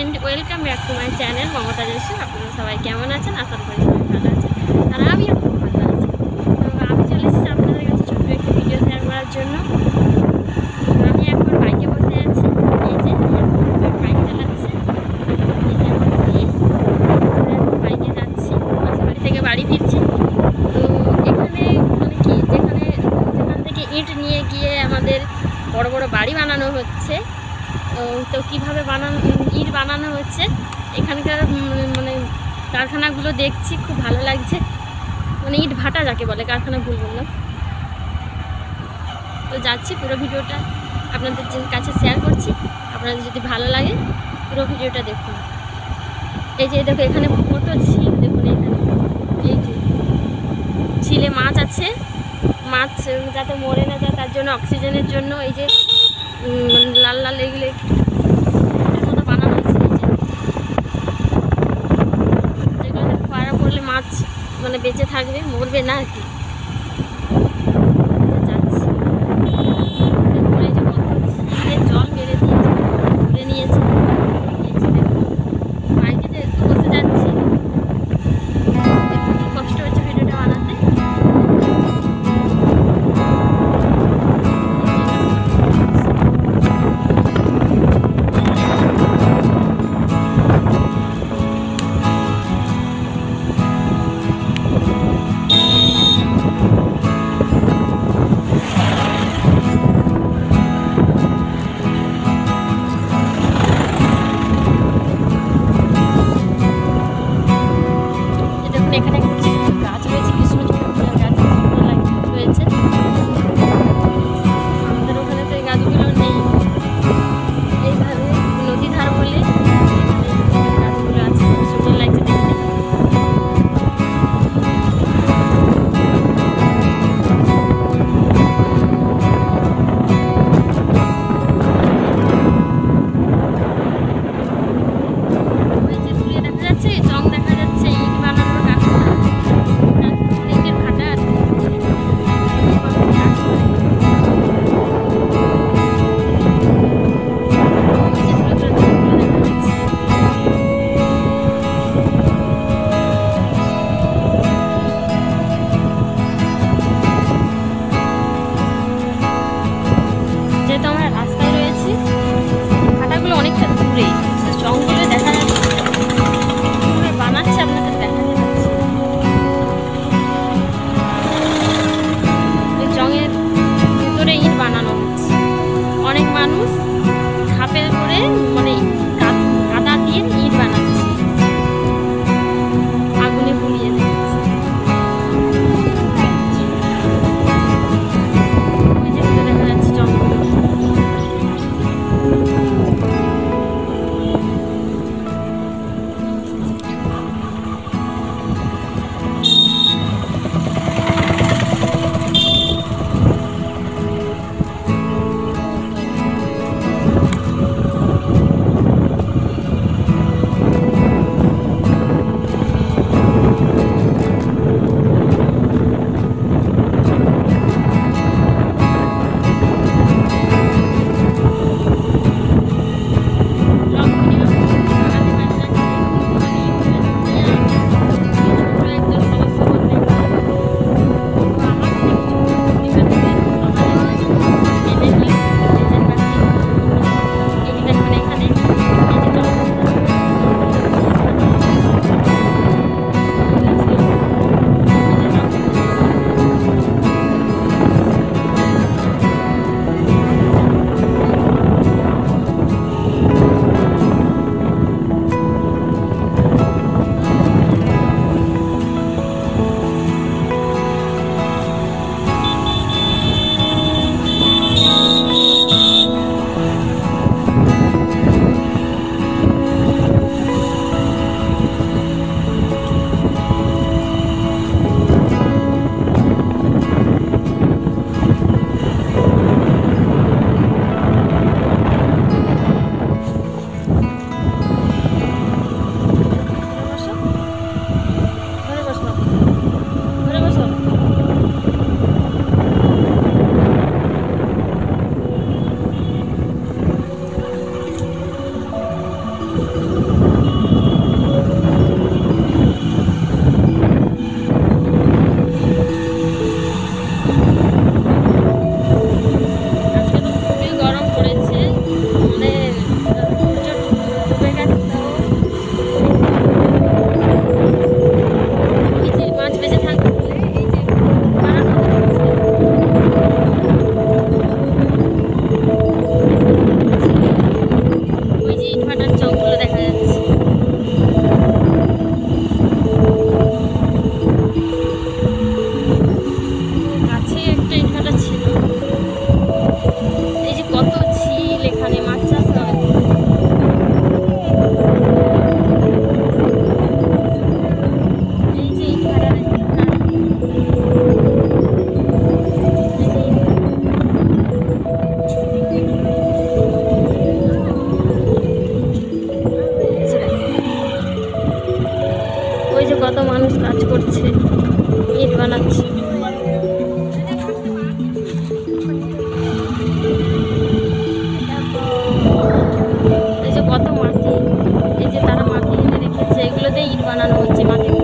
And welcome back to my channel Mamata Joshi. আপনারা সবাই কেমন আছেন? আশা করি সবাই ভালো আছেন, আর আমিও খুব ভালো আছি। তো আমি চলে এসেছি আপনাদের কাছে ছোট্ট একটি ভিডিও শেয়ার করার জন্য। আমি এখন বাইকে বসে আছি, এই যে বাইক চালাচ্ছে, এই যে বাইকে যাচ্ছি, মাসির বাড়ি থেকে বাড়ি ফিরছি। তো এখানে মানে কি যেখান থেকে ইট নিয়ে গিয়ে আমাদের বড় বড় বাড়ি বানানো হচ্ছে, তো কীভাবে ইট বানানো হচ্ছে এখানকার মানে কারখানাগুলো দেখছি, খুব ভালো লাগছে। মানে ইট ভাটা যাকে বলে, কারখানা ভুল বললাম। তো যাচ্ছি, পুরো ভিডিওটা আপনাদের কাছে শেয়ার করছি। আপনাদের যদি ভালো লাগে পুরো ভিডিওটা দেখুন। এই যে দেখো এখানে কত ঝিল, দেখুন এখানে এই যে ঝিলে মাছ আছে, মাছ যাতে মরে না যায় তার জন্য অক্সিজেনের জন্য এই যে লাল লাল এগুলো মতো বানানো হয়েছে, যেগুলো পাড়া পড়লে মাছ মানে বেঁচে থাকবে, মরবে না আর কি। যাচ্ছি, জল মেরে দিয়েছে, তুলে নিয়েছে, বাইকে যে বসে যাচ্ছি, একটু কষ্ট হচ্ছে ভিডিওটা বানাতে। বানাচ্ছে। এই যে কত মাটি, এই যে তারা মাটি এনে রেখেছে, এগুলো দিয়ে ইট বানানো হচ্ছে মাটি।